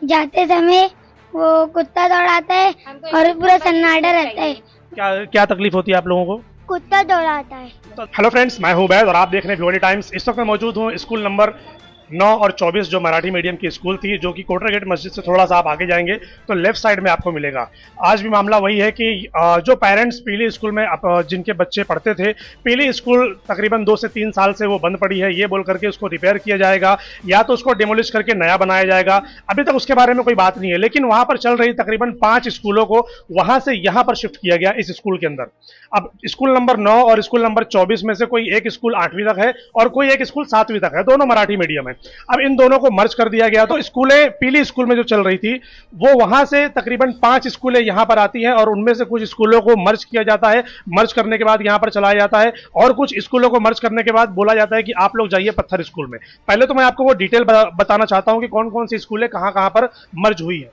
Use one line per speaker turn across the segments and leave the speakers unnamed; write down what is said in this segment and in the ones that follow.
जाते समय वो कुत्ता दौड़ाता है और पूरा सन्नाटा रहता है।
क्या क्या तकलीफ होती है आप लोगों को?
कुत्ता दौड़ाता है।
हेलो फ्रेंड्स, मैं हूं उबैद और आप देख रहे हैं भिवानी टाइम्स। इस वक्त मैं मौजूद हूं स्कूल नंबर 9 और 24 जो मराठी मीडियम की स्कूल थी, जो कि कोटरा गेट मस्जिद से थोड़ा सा आप आगे जाएंगे तो लेफ्ट साइड में आपको मिलेगा। आज भी मामला वही है कि जो पेरेंट्स पीली स्कूल में जिनके बच्चे पढ़ते थे, पीली स्कूल तकरीबन 2 से 3 साल से वो बंद पड़ी है, ये बोल करके उसको रिपेयर किया जाएगा या तो उसको डिमोलिश करके नया बनाया जाएगा। अभी तक उसके बारे में कोई बात नहीं है, लेकिन वहां पर चल रही तकरीबन 5 स्कूलों को वहां से यहां पर शिफ्ट किया गया इस स्कूल के अंदर। अब स्कूल नंबर 9 और स्कूल नंबर 24 में से कोई एक स्कूल 8वीं तक है और कोई एक स्कूल 7वीं तक है, दोनों मराठी मीडियम है। अब इन दोनों को मर्ज कर दिया गया, तो स्कूलें पीली स्कूल में जो चल रही थी वो वहां से तकरीबन 5 स्कूलें यहां पर आती हैं और उनमें से कुछ स्कूलों को मर्ज किया जाता है। मर्ज करने के बाद यहां पर चलाया जाता है और कुछ स्कूलों को मर्ज करने के बाद बोला जाता है कि आप लोग जाइए पत्थर स्कूल में। पहले तो मैं आपको वो डिटेल बताना चाहता हूं कि कौन कौन सी स्कूलें कहां कहां पर मर्ज हुई है।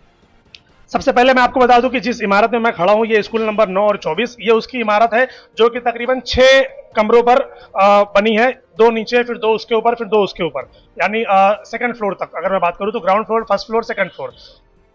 सबसे पहले मैं आपको बता दूं कि जिस इमारत में मैं खड़ा हूं, ये स्कूल नंबर 9 और 24, ये उसकी इमारत है जो कि तकरीबन 6 कमरों पर बनी है। 2 नीचे, फिर 2 उसके ऊपर, फिर 2 उसके ऊपर, यानी सेकंड फ्लोर तक अगर मैं बात करूं तो ground floor, first floor, second floor.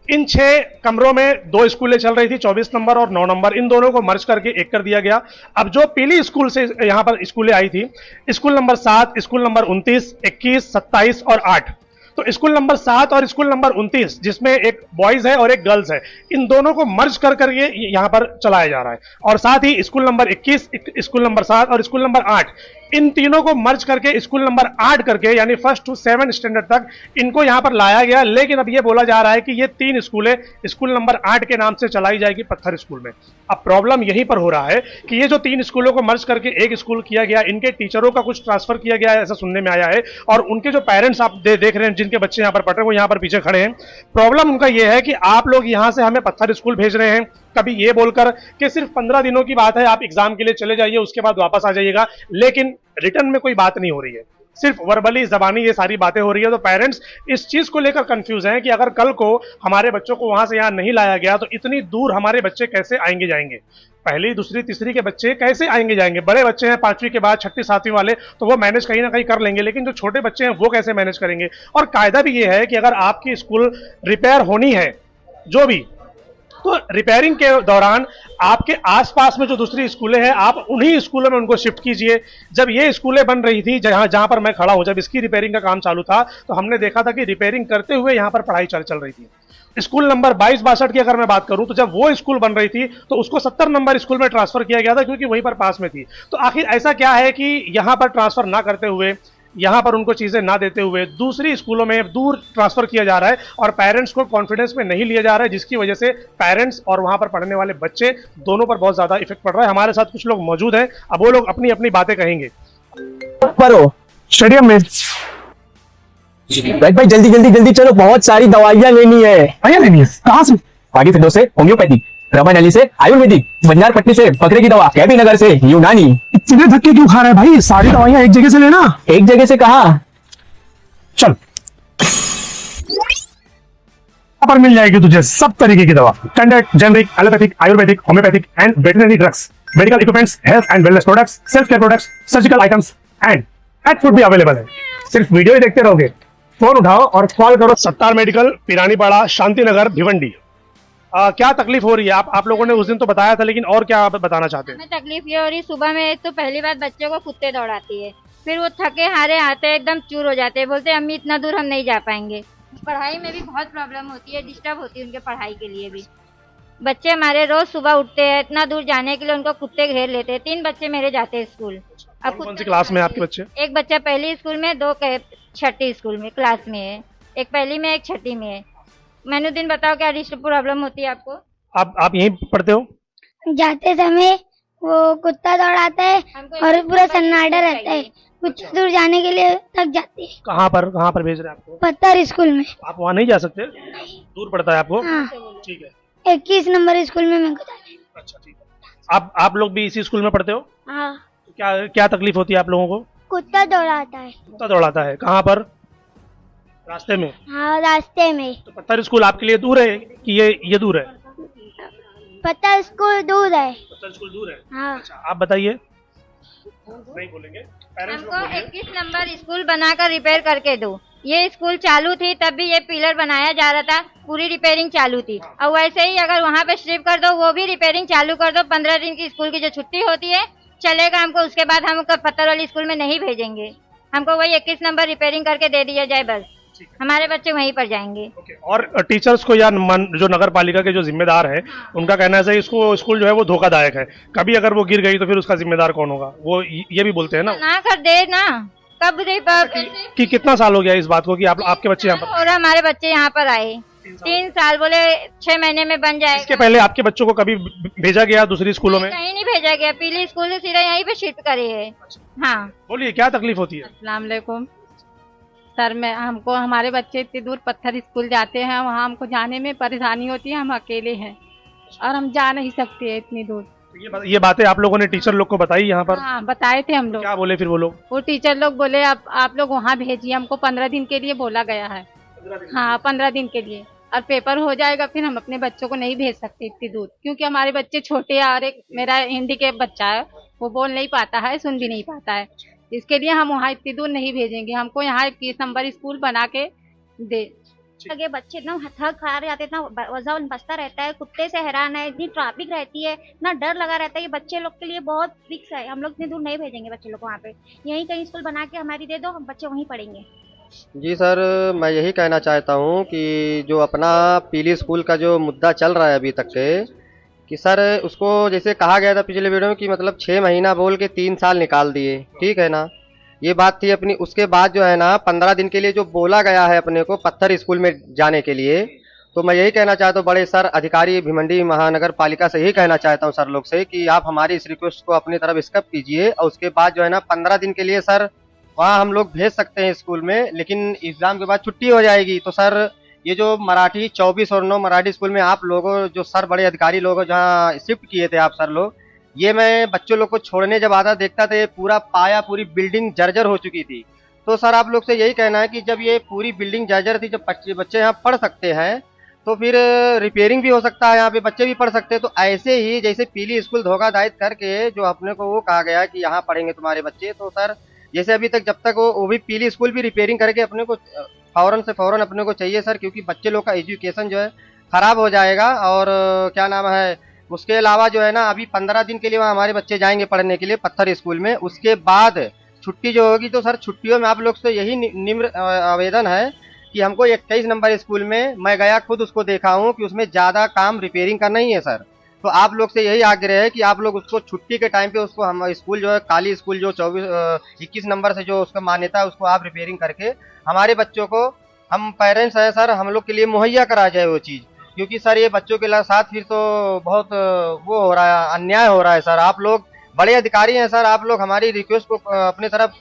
इन 6 कमरों में 2 स्कूलें चल रही थी, 24 नंबर और 9 नंबर। इन दोनों को मर्ज करके एक कर दिया गया। अब जो पीली स्कूल से यहां पर स्कूलें आई थी, स्कूल नंबर 7, स्कूल नंबर 29, 21, 27 और 8, तो स्कूल नंबर 7 और स्कूल नंबर 29, जिसमें एक बॉयज है और एक गर्ल्स है, इन दोनों को मर्ज कर करके यहां पर चलाया जा रहा है। और साथ ही स्कूल नंबर 21, स्कूल नंबर 7 और स्कूल नंबर 8, इन तीनों को मर्ज करके स्कूल नंबर 8 करके, यानी फर्स्ट टू 7 स्टैंडर्ड तक इनको यहां पर लाया गया। लेकिन अब यह बोला जा रहा है कि ये 3 स्कूलें स्कूल नंबर 8 के नाम से चलाई जाएगी पत्थर स्कूल में। अब प्रॉब्लम यहीं पर हो रहा है कि ये जो 3 स्कूलों को मर्ज करके एक स्कूल किया गया, इनके टीचरों का कुछ ट्रांसफर किया गया है, ऐसा सुनने में आया है। और उनके जो पेरेंट्स आप देख रहे हैं, जिनके बच्चे यहां पर पढ़ रहे हैं, वो यहां पर पीछे खड़े हैं। प्रॉब्लम उनका यह है कि आप लोग यहां से हमें पत्थर स्कूल भेज रहे हैं, कभी ये बोलकर कि सिर्फ 15 दिनों की बात है, आप एग्जाम के लिए चले जाइए, उसके बाद वापस आ जाइएगा, लेकिन रिटर्न में कोई बात नहीं हो रही है, सिर्फ वर्बली जबानी ये सारी बातें हो रही है। तो पेरेंट्स इस चीज को लेकर कंफ्यूज हैं कि अगर कल को हमारे बच्चों को वहां से यहां नहीं लाया गया तो इतनी दूर हमारे बच्चे कैसे आएंगे जाएंगे। पहली, दूसरी, तीसरी के बच्चे कैसे आएंगे जाएंगे। बड़े बच्चे हैं 5वीं के बाद, 6ठी, 7वीं वाले, तो वो मैनेज कहीं ना कहीं कर लेंगे, लेकिन जो छोटे बच्चे हैं वो कैसे मैनेज करेंगे। और कायदा भी ये है कि अगर आपकी स्कूल रिपेयर होनी है जो भी, तो रिपेयरिंग के दौरान आपके आसपास में जो दूसरी स्कूलें हैं, आप उन्हीं स्कूलों में उनको शिफ्ट कीजिए। जब ये स्कूलें बन रही थी, जहां पर मैं खड़ा हूं, जब इसकी रिपेयरिंग का काम चालू था, तो हमने देखा था कि रिपेयरिंग करते हुए यहां पर पढ़ाई चल रही थी। स्कूल नंबर 22-62 की अगर मैं बात करूं, तो जब वो स्कूल बन रही थी तो उसको 70 नंबर स्कूल में ट्रांसफर किया गया था, क्योंकि वहीं पर पास में थी। तो आखिर ऐसा क्या है कि यहां पर ट्रांसफर ना करते हुए, यहां पर उनको चीजें ना देते हुए दूसरी स्कूलों में दूर ट्रांसफर किया जा रहा है और पेरेंट्स को कॉन्फिडेंस में नहीं लिया जा रहा है, जिसकी वजह से पेरेंट्स और वहां पर पढ़ने वाले बच्चे दोनों पर बहुत ज्यादा इफेक्ट पड़ रहा है। हमारे साथ कुछ लोग मौजूद हैं, अब वो लोग अपनी अपनी बातें कहेंगे। स्टेडियम में
भाई जल्दी जल्दी जल्दी चलो, बहुत सारी दवाइयाँ लेनी है।
दवाइयाँ लेनी है? कहाँ से?
आगे फिर से होम्योपैथिक, रमन अली से आयुर्वेदिक, बंजारपट्टी से बकरे की दवा, कैबी नगर से यूनानी।
इतने धक्के क्यों खा रहा है भाई? सारी दवाइयाँ एक जगह से लेना।
एक जगह से कहा?
चल, यहाँ पर मिल जाएगी तुझे सब तरीके की दवा, standard, generic, allopathic, Ayurvedic, homeopathic and veterinary drugs, medical equipments, health and wellness products, self care products, surgical items and pet food भी अवेलेबल है। सिर्फ वीडियो ही देखते रहोगे? फोन उठाओ और कॉल करो। सत्तार मेडिकल, पिरानीपाड़ा, शांतिनगर, भिवंडी। क्या तकलीफ हो रही है? आप लोगों ने उस दिन तो बताया था, लेकिन और क्या आप बताना चाहते हैं?
हमें तकलीफ ये हो रही, सुबह में तो पहली बात बच्चों को कुत्ते दौड़ाती है, फिर वो थके हारे आते हैं, एकदम चूर हो जाते हैं, बोलते हैं अम्मी इतना दूर हम नहीं जा पाएंगे। पढ़ाई में भी बहुत प्रॉब्लम होती है, डिस्टर्ब होती है उनके पढ़ाई के लिए भी। बच्चे हमारे रोज सुबह उठते हैं, इतना दूर जाने के लिए उनको कुत्ते घेर लेते हैं। 3 बच्चे मेरे जाते हैं स्कूल। अब
कौन सी क्लास में आपके बच्चे?
एक बच्चा पहली स्कूल में, 2 छठी स्कूल में क्लास में है, एक पहली में, एक छठी में है। मैनुद्दीन बताओ क्या डिस्टर्ब प्रॉब्लम होती है आपको?
आप यहीं पढ़ते हो?
जाते समय वो कुत्ता दौड़ाता है और पूरा सन्नाटा रहता है। कुछ दूर जाने के लिए थक जाते हैं।
कहाँ पर भेज रहे हैं आपको?
पत्थर स्कूल में।
आप वहाँ नहीं जा सकते? दूर पड़ता है आपको?
हाँ,
ठीक है।
21 नंबर स्कूल में मेरे को जाना है।
अच्छा, ठीक है। आप लोग भी इसी स्कूल में पढ़ते हो?
हाँ।
तो क्या तकलीफ होती है आप लोगों को?
कुत्ता दौड़ाता है।
कुत्ता दौड़ाता है? कहाँ पर? रास्ते में?
हाँ, रास्ते में।
तो पत्थर स्कूल आपके लिए दूर है कि ये दूर है?
पत्थर स्कूल दूर है।
पत्थर स्कूल दूर है।
हाँ।
अच्छा, आप बताइए। नहीं बोलेंगे, पेरेंट्स लोग
हमको
बोलिए।
21 नंबर स्कूल बनाकर रिपेयर करके दो। ये स्कूल चालू थी तब भी ये पिलर बनाया जा रहा था, पूरी रिपेयरिंग चालू थी। और वैसे ही अगर वहाँ पे स्ट्रिप कर दो, वो भी रिपेयरिंग चालू कर दो। 15 दिन की स्कूल की जो छुट्टी होती है चलेगा हमको, उसके बाद हमको पत्थर वाली स्कूल में नहीं भेजेंगे। हमको वही 21 नंबर रिपेयरिंग करके दे दिया जाए बस, हमारे बच्चे वहीं पर जाएंगे।
ओके। और टीचर्स को या जो नगर पालिका के जो जिम्मेदार है उनका कहना है इसको स्कूल जो है वो धोखादायक है, कभी अगर वो गिर गई तो फिर उसका जिम्मेदार कौन होगा, वो ये भी बोलते हैं ना।
ना कर दे ना, कब दे
कि कितना साल हो गया इस बात को कि आपके बच्चे यहाँ पर?
और हमारे बच्चे यहाँ पर आए 3 साल, बोले 6 महीने में बन जाएगा।
इसके पहले आपके बच्चों को कभी भेजा गया दूसरी स्कूलों में?
कहीं नहीं भेजा गया, पीली स्कूल से सीधा यहीं पे शिफ्ट करे है। हाँ,
बोलिए क्या तकलीफ होती है?
अस्सलाम वालेकुम सर, मैं हमको हमारे बच्चे इतनी दूर पत्थर स्कूल जाते हैं, वहाँ हमको जाने में परेशानी होती है। हम अकेले हैं और हम जा नहीं सकते हैं इतनी दूर।
ये बातें आप लोगों ने टीचर लोग को बताई यहाँ पर?
हाँ, बताए थे हम लोग।
क्या बोले फिर वो लोग?
वो टीचर लोग बोले आप लोग वहाँ भेजिए, हमको 15 दिन के लिए बोला गया है। हाँ, 15 दिन के लिए, और पेपर हो जाएगा फिर हम अपने बच्चों को नहीं भेज सकते इतनी दूर, क्योंकि हमारे बच्चे छोटे हैं और एक मेरा हैंडीकैप बच्चा है, वो बोल नहीं पाता है, सुन भी नहीं पाता है। इसके लिए हम वहाँ इतनी दूर नहीं भेजेंगे। हमको यहाँ 21 नंबर स्कूल बना के दे।
आगे बच्चे इतना थक हार जाते, इतना वजन बसता रहता है, कुत्ते से हैरान है, इतनी ट्रैफिक रहती है, इतना डर लगा रहता है। ये बच्चे लोग के लिए बहुत रिस्क है। हम लोग इतनी दूर नहीं भेजेंगे बच्चे लोग को वहाँ पे। यहीं कहीं स्कूल बना के हमारी दे दो, हम बच्चे वहीं पढ़ेंगे।
जी सर, मैं यही कहना चाहता हूँ कि जो अपना पीली स्कूल का जो मुद्दा चल रहा है अभी तक के, कि सर उसको जैसे कहा गया था पिछले वीडियो में कि मतलब 6 महीना बोल के 3 साल निकाल दिए, ठीक है ना, ये बात थी अपनी। उसके बाद जो है ना 15 दिन के लिए जो बोला गया है अपने को पत्थर स्कूल में जाने के लिए, तो मैं यही कहना चाहता हूँ बड़े सर अधिकारी भिवंडी महानगर पालिका से यही कहना चाहता हूँ सर लोग से कि आप हमारी इस रिक्वेस्ट को अपनी तरफ स्कप कीजिए, और उसके बाद जो है ना 15 दिन के लिए सर वहाँ हम लोग भेज सकते हैं स्कूल में, लेकिन एग्जाम के बाद छुट्टी हो जाएगी। तो सर ये जो मराठी 24 और 9 मराठी स्कूल में आप लोगों जो सर बड़े अधिकारी लोग जहाँ शिफ्ट किए थे आप सर लोग, ये मैं बच्चों लोग को छोड़ने जब आता देखता था, ये पूरा पाया पूरी बिल्डिंग जर्जर हो चुकी थी। तो सर आप लोग से यही कहना है कि जब ये पूरी बिल्डिंग जर्जर थी, जब बच्चे यहाँ पढ़ सकते हैं तो फिर रिपेयरिंग भी हो सकता है, यहाँ पे बच्चे भी पढ़ सकते हैं। तो ऐसे ही जैसे पीली स्कूल धोखाधड़ी करके जो अपने को वो कहा गया कि यहाँ पढ़ेंगे तुम्हारे बच्चे, तो सर जैसे अभी तक जब तक वो भी पीली स्कूल भी रिपेयरिंग करके अपने को फौरन से फौरन अपने को चाहिए सर, क्योंकि बच्चे लोग का एजुकेशन जो है खराब हो जाएगा। और क्या नाम है, उसके अलावा जो है ना अभी 15 दिन के लिए वहाँ हमारे बच्चे जाएंगे पढ़ने के लिए पत्थर स्कूल में, उसके बाद छुट्टी जो होगी, तो सर छुट्टियों में आप लोग से यही निम्र आवेदन है कि हमको 21 नंबर स्कूल में, मैं गया खुद उसको देखा हूँ कि उसमें ज़्यादा काम रिपेयरिंग का नहीं है सर। तो आप लोग से यही आग्रह है कि आप लोग उसको छुट्टी के टाइम पे उसको हम स्कूल जो है काली स्कूल जो 21 नंबर से जो उसका मान्यता है उसको आप रिपेयरिंग करके हमारे बच्चों को, हम पेरेंट्स हैं सर, हम लोग के लिए मुहैया करा जाए वो चीज़, क्योंकि सर ये बच्चों के साथ फिर तो बहुत वो हो रहा है, अन्याय हो रहा है सर। आप लोग बड़े अधिकारी हैं सर, आप लोग हमारी रिक्वेस्ट को अपने तरफ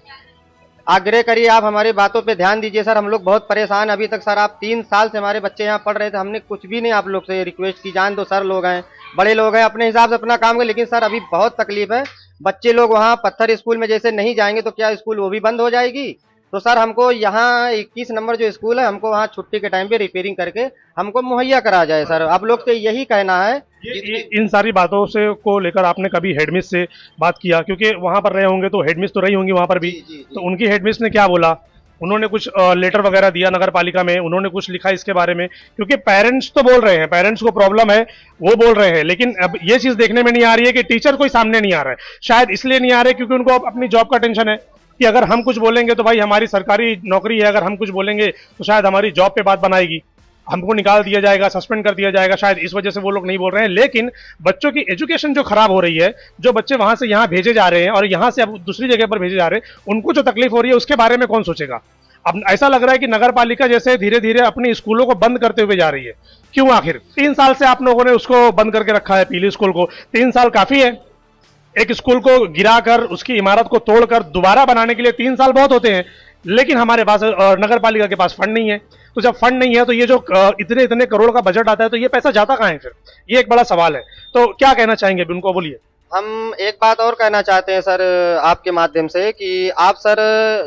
आग्रह करिए, आप हमारी बातों पे ध्यान दीजिए सर। हम लोग बहुत परेशान अभी तक सर, आप 3 साल से हमारे बच्चे यहाँ पढ़ रहे थे, हमने कुछ भी नहीं आप लोग से रिक्वेस्ट की, जान दो सर लोग हैं बड़े लोग हैं अपने हिसाब से अपना काम करें, लेकिन सर अभी बहुत तकलीफ है। बच्चे लोग वहाँ पत्थर स्कूल में जैसे नहीं जाएंगे तो क्या स्कूल वो भी बंद हो जाएगी? तो सर हमको यहाँ 21 नंबर जो स्कूल है हमको वहाँ छुट्टी के टाइम पे रिपेयरिंग करके हमको मुहैया करा जाए सर, आप लोग से यही कहना है।
इन सारी बातों से को लेकर आपने कभी हेडमिस से बात किया? क्योंकि वहां पर रहे होंगे तो हेडमिस तो रही होंगी वहां पर भी, तो उनकी हेडमिस ने क्या बोला? उन्होंने कुछ लेटर वगैरह दिया नगर पालिका में, उन्होंने कुछ लिखा इसके बारे में? क्योंकि पेरेंट्स तो बोल रहे हैं, पेरेंट्स को प्रॉब्लम है वो बोल रहे हैं, लेकिन अब ये चीज देखने में नहीं आ रही है कि टीचर कोई सामने नहीं आ रहा है। शायद इसलिए नहीं आ रहे क्योंकि उनको अपनी जॉब का टेंशन है कि अगर हम कुछ बोलेंगे तो भाई हमारी सरकारी नौकरी है, अगर हम कुछ बोलेंगे तो शायद हमारी जॉब पे बात बनाएगी, हमको निकाल दिया जाएगा, सस्पेंड कर दिया जाएगा, शायद इस वजह से वो लोग नहीं बोल रहे हैं। लेकिन बच्चों की एजुकेशन जो खराब हो रही है, जो बच्चे वहां से यहाँ भेजे जा रहे हैं और यहाँ से अब दूसरी जगह पर भेजे जा रहे हैं, उनको जो तकलीफ हो रही है उसके बारे में कौन सोचेगा? अब ऐसा लग रहा है कि नगर पालिका जैसे धीरे धीरे अपनी स्कूलों को बंद करते हुए जा रही है। क्यों? आखिर 3 साल से आप लोगों ने उसको बंद करके रखा है, पीली स्कूल को। 3 साल काफी है? एक स्कूल को गिराकर उसकी इमारत को तोड़कर दोबारा बनाने के लिए 3 साल बहुत होते हैं, लेकिन हमारे पास नगर पालिका के पास फंड नहीं है। तो जब फंड नहीं है तो ये जो इतने इतने करोड़ का बजट आता है तो ये पैसा जाता कहाँ है फिर? ये एक बड़ा सवाल है। तो क्या कहना चाहेंगे उनको, बोलिए।
हम एक बात और कहना चाहते हैं सर आपके माध्यम से कि आप सर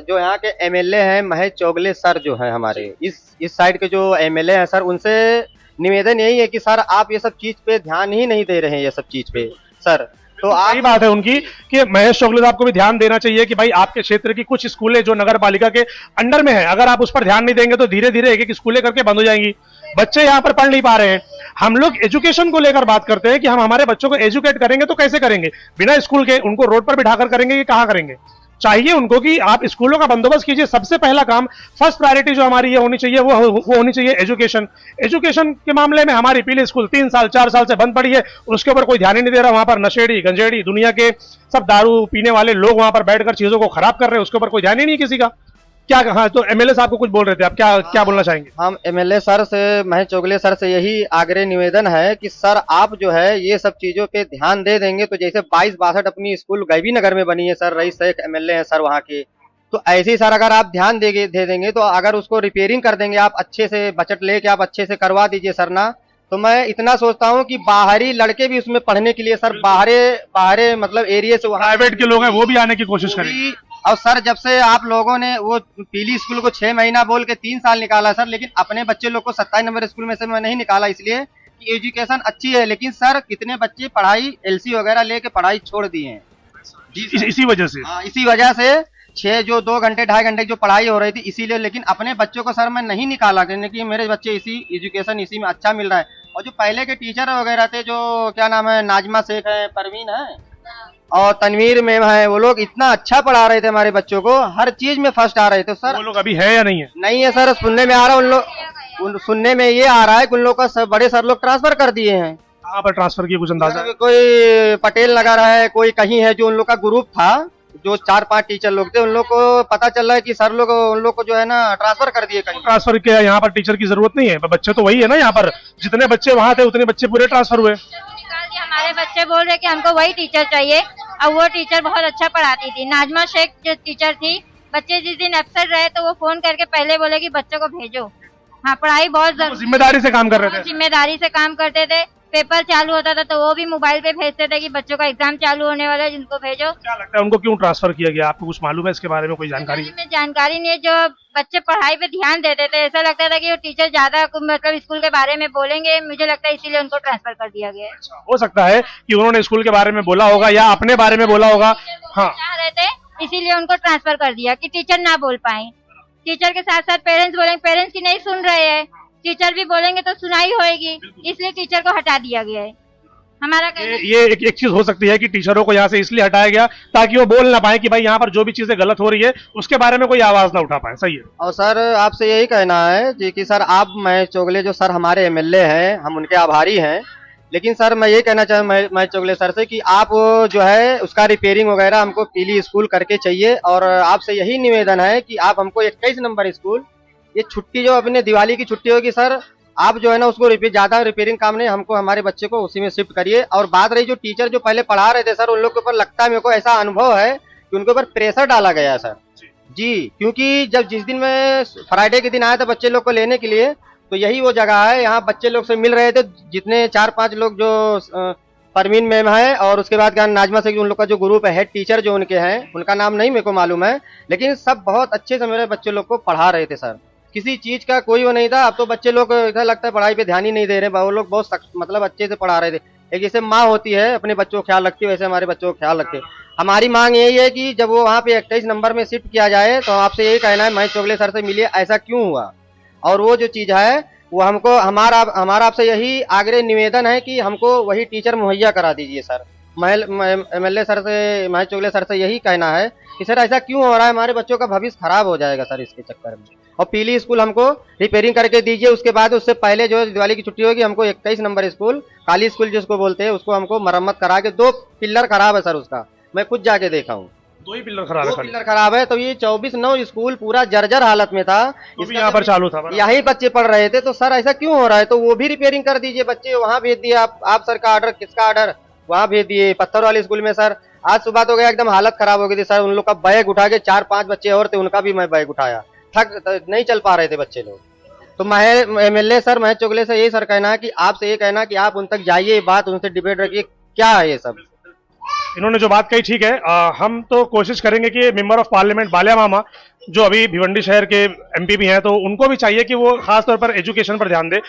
जो यहाँ के एमएलए हैं महेश चौगले सर जो हैं हमारे इस साइड के जो एमएलए हैं सर, उनसे निवेदन यही है कि सर आप ये सब चीज पे ध्यान ही नहीं दे रहे हैं, ये सब चीज पे सर। तो
सही
आप
बात है उनकी कि महेश चोगले साहब को भी ध्यान देना चाहिए कि भाई आपके क्षेत्र की कुछ स्कूलें जो नगर पालिका के अंडर में है, अगर आप उस पर ध्यान नहीं देंगे तो धीरे धीरे एक एक स्कूलें करके बंद हो जाएंगी। बच्चे यहाँ पर पढ़ नहीं पा रहे हैं। हम लोग एजुकेशन को लेकर बात करते हैं कि हम हमारे बच्चों को एजुकेट करेंगे तो कैसे करेंगे, बिना स्कूल के उनको रोड पर बिठाकर करेंगे कि कहाँ करेंगे। चाहिए उनको कि आप स्कूलों का बंदोबस्त कीजिए। सबसे पहला काम, फर्स्ट प्रायोरिटी जो हमारी ये होनी चाहिए वो होनी चाहिए एजुकेशन। एजुकेशन के मामले में हमारी पीली स्कूल 3 साल 4 साल से बंद पड़ी है, उसके ऊपर कोई ध्यान ही नहीं दे रहा। वहां पर नशेड़ी गंजेड़ी दुनिया के सब दारू पीने वाले लोग वहां पर बैठकर चीजों को खराब कर रहे हैं, उसके ऊपर कोई ध्यान ही नहीं किसी का। क्या, हाँ, तो एमएलए साहब को कुछ बोल रहे थे आप, क्या क्या बोलना चाहेंगे?
हम एमएलए सर से, महेश चोगले सर से यही आग्रह निवेदन है कि सर आप जो है ये सब चीजों पे ध्यान दे देंगे तो जैसे 22-62 अपनी स्कूल गैबी नगर में बनी है सर, रईस शेख एमएलए हैं सर वहाँ के, तो ऐसे ही सर अगर आप ध्यान दे देंगे तो अगर उसको रिपेयरिंग कर देंगे आप अच्छे से, बजट लेके आप अच्छे से करवा दीजिए सर ना, तो मैं इतना सोचता हूँ कि बाहरी लड़के भी उसमें पढ़ने के लिए सर बाहरे मतलब एरिया से वहाँ
प्राइवेट के लोग हैं वो भी आने की कोशिश करेंगे।
और सर जब से आप लोगों ने वो पीली स्कूल को 6 महीना बोल के 3 साल निकाला सर, लेकिन अपने बच्चे लोग को 27 नंबर स्कूल में से मैं नहीं निकाला इसलिए कि एजुकेशन अच्छी है, लेकिन सर कितने बच्चे पढ़ाई एलसी वगैरह लेके पढ़ाई छोड़ दिए हैं
इसी वजह से।
हाँ, इसी वजह से 6 जो 2 घंटे 2.5 घंटे जो पढ़ाई हो रही थी इसीलिए, लेकिन अपने बच्चों को सर मैं नहीं निकाला क्योंकि मेरे बच्चे इसी एजुकेशन इसी में अच्छा मिल रहा है। और जो पहले के टीचर वगैरह थे, जो क्या नाम है, नाजमा शेख है, परवीन है और तनवीर मैम है, वो लोग इतना अच्छा पढ़ा रहे थे हमारे बच्चों को, हर चीज में फर्स्ट आ रहे थे सर।
वो लोग अभी है या नहीं है?
नहीं है सर, सुनने में आ रहा है सुनने में ये आ रहा है कि उन लोग का बड़े सर लोग ट्रांसफर कर दिए हैं।
कहाँ पर ट्रांसफर किया कुछ अंदाजा है?
कोई पटेल नगर है, कोई कहीं है, जो उन लोग का ग्रुप था, जो 4-5 टीचर लोग थे, उन लोग को पता चल रहा है कि सर लोग उन लोग को जो है ना ट्रांसफर कर दिए कहीं।
ट्रांसफर किया, यहाँ पर टीचर की जरूरत नहीं है, बच्चे तो वही है ना, यहाँ पर जितने बच्चे वहाँ थे उतने बच्चे पूरे ट्रांसफर हुए।
हमारे बच्चे बोल रहे कि हमको वही टीचर चाहिए, और वो टीचर बहुत अच्छा पढ़ाती थी। नाजमा शेख जो टीचर थी, बच्चे जिस दिन एब्सेंट रहे तो वो फोन करके पहले बोले कि बच्चों को भेजो। हाँ, पढ़ाई बहुत
जिम्मेदारी से काम कर रहे थे।
जिम्मेदारी से काम करते थे। पेपर चालू होता था तो वो भी मोबाइल पे भेजते थे कि बच्चों का एग्जाम चालू होने वाला है, जिनको भेजो।
क्या लगता है उनको क्यों ट्रांसफर किया गया? आपको कुछ मालूम है इसके बारे में? कोई जानकारी?
में जानकारी नहीं है। जो बच्चे पढ़ाई पे ध्यान देते थे, ऐसा लगता था कि वो टीचर ज्यादा मतलब स्कूल के बारे में बोलेंगे, मुझे लगता है इसीलिए उनको ट्रांसफर कर दिया गया है।
हो सकता है कि उन्होंने स्कूल के बारे में बोला होगा या अपने बारे में बोला होगा। हाँ,
चाह रहे थे इसीलिए उनको ट्रांसफर कर दिया कि टीचर ना बोल पाए। टीचर के साथ साथ पेरेंट्स बोलेंगे, पेरेंट्स की नहीं सुन रहे हैं, टीचर भी बोलेंगे तो सुनाई होएगी, इसलिए टीचर को हटा दिया गया है। हमारा
ये एक चीज हो सकती है कि टीचरों को यहाँ से इसलिए हटाया गया ताकि वो बोल ना पाए कि भाई यहाँ पर जो भी चीजें गलत हो रही है उसके बारे में कोई आवाज ना उठा पाए। सही है।
और सर आपसे यही कहना है जी कि सर आप, महेश चोगले जो सर हमारे एमएलए हैं, हम उनके आभारी हैं, लेकिन सर मैं ये कहना चाहूँ महेश चोगले सर से कि आप जो है उसका रिपेयरिंग वगैरह हमको पीली स्कूल करके चाहिए। और आपसे यही निवेदन है कि आप हमको 21 नंबर स्कूल, ये छुट्टी जो अपने दिवाली की छुट्टी होगी सर, आप जो है ना उसको ज्यादा रिपेयरिंग काम नहीं, हमको हमारे बच्चे को उसी में शिफ्ट करिए। और बात रही जो टीचर जो पहले पढ़ा रहे थे सर, उन लोग के ऊपर लगता है, मेरे को ऐसा अनुभव है कि उनके ऊपर प्रेशर डाला गया है सर जी, क्योंकि जब जिस दिन मैं फ्राइडे के दिन आया था बच्चे लोग को लेने के लिए, तो यही वो जगह है, यहाँ बच्चे लोग से मिल रहे थे, जितने 4-5 लोग जो परवीन मैम है और उसके बाद क्या नाजमा से उन लोग का जो ग्रुप है, हेड टीचर जो उनके हैं, उनका नाम नहीं मेरे को मालूम है, लेकिन सब बहुत अच्छे से मेरे बच्चे लोग को पढ़ा रहे थे सर। किसी चीज का कोई वो नहीं था। अब तो बच्चे लोग ऐसा लगता है पढ़ाई पे ध्यान ही नहीं दे रहे, वो लोग बहुत मतलब अच्छे से पढ़ा रहे थे। एक जैसे माँ होती है अपने बच्चों का ख्याल रखती है, वैसे हमारे बच्चों का ख्याल रखते। हमारी मांग यही है कि जब वो वहाँ पे 21 नंबर में शिफ्ट किया जाए तो आपसे यही कहना है, महेश चोगले सर से मिलिए, ऐसा क्यों हुआ, और वो जो चीज है वो हमको हमारा आपसे यही आग्रह निवेदन है कि हमको वही टीचर मुहैया करा दीजिए सर। एमएलए सर से, महेश चोगले सर से यही कहना है कि सर ऐसा क्यों हो रहा है, हमारे बच्चों का भविष्य खराब हो जाएगा सर इसके चक्कर में। और पीली स्कूल हमको रिपेयरिंग करके दीजिए, उसके बाद उससे पहले जो दिवाली की छुट्टी होगी हमको 21 नंबर स्कूल, काली स्कूल जिसको बोलते हैं, उसको हमको मरम्मत करा के, 2 पिल्लर खराब है सर उसका, मैं खुद जाके देखा हूँ,
2 ही पिल्लर खराब है।
2 पिल्लर खराब है, तो ये 24/9 स्कूल पूरा जर्जर हालत में था,
यहाँ पर चालू था,
यही बच्चे पढ़ रहे थे, तो सर ऐसा क्यों हो रहा है, तो वो भी रिपेयरिंग कर दीजिए, बच्चे वहाँ भेज दिए आप सर का ऑर्डर, किसका ऑर्डर, वहाँ भेज दिए पत्थर वाली स्कूल में सर। आज सुबह तो गया एकदम हालत खराब हो गई थी सर, उन लोग का बैग उठा के 4-5 बच्चे और थे, उनका भी मैं बैग उठाया, थक नहीं चल पा रहे थे बच्चे लोग। तो एमएलए सर महेश चोगले से यही सर कहना है कि आपसे ये कहना कि आप उन तक जाइए, बात उनसे डिबेट रखिए, क्या है ये सब।
इन्होंने जो बात कही ठीक है। हम तो कोशिश करेंगे कि मेंबर ऑफ पार्लियामेंट बालिया मामा जो अभी भिवंडी शहर के एमपी भी हैं, तो उनको भी चाहिए कि वो खास तौर पर एजुकेशन पर ध्यान दे।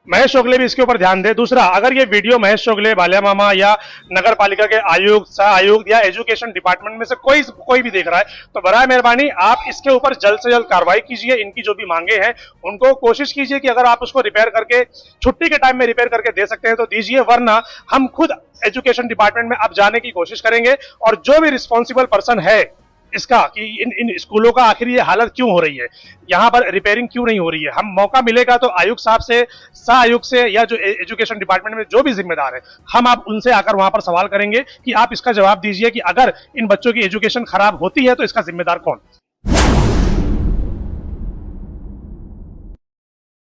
महेश चोगले भी इसके ऊपर ध्यान दे। दूसरा, अगर ये वीडियो महेश चोगले, बालिया मामा या नगर पालिका के आयुक्त, सह आयुक्त या एजुकेशन डिपार्टमेंट में से कोई भी देख रहा है तो बराए मेहरबानी आप इसके ऊपर जल्द से जल्द कार्रवाई कीजिए। इनकी जो भी मांगे हैं उनको कोशिश कीजिए कि अगर आप उसको रिपेयर करके छुट्टी के टाइम में रिपेयर करके दे सकते हैं तो दीजिए, वरना हम खुद एजुकेशन डिपार्टमेंट में अब जाने की कोशिश करेंगे और जो भी रिस्पॉन्सिबल पर्सन है इसका कि इन स्कूलों का आखिर ये हालत क्यों हो रही है, यहाँ पर रिपेयरिंग क्यों नहीं हो रही है, हम मौका मिलेगा तो आयुक्त साहब से, सह आयुक्त से या जो एजुकेशन डिपार्टमेंट में जो भी जिम्मेदार है हम आप उनसे आकर वहां पर सवाल करेंगे कि आप इसका जवाब दीजिए कि अगर इन बच्चों की एजुकेशन खराब होती है तो इसका जिम्मेदार कौन।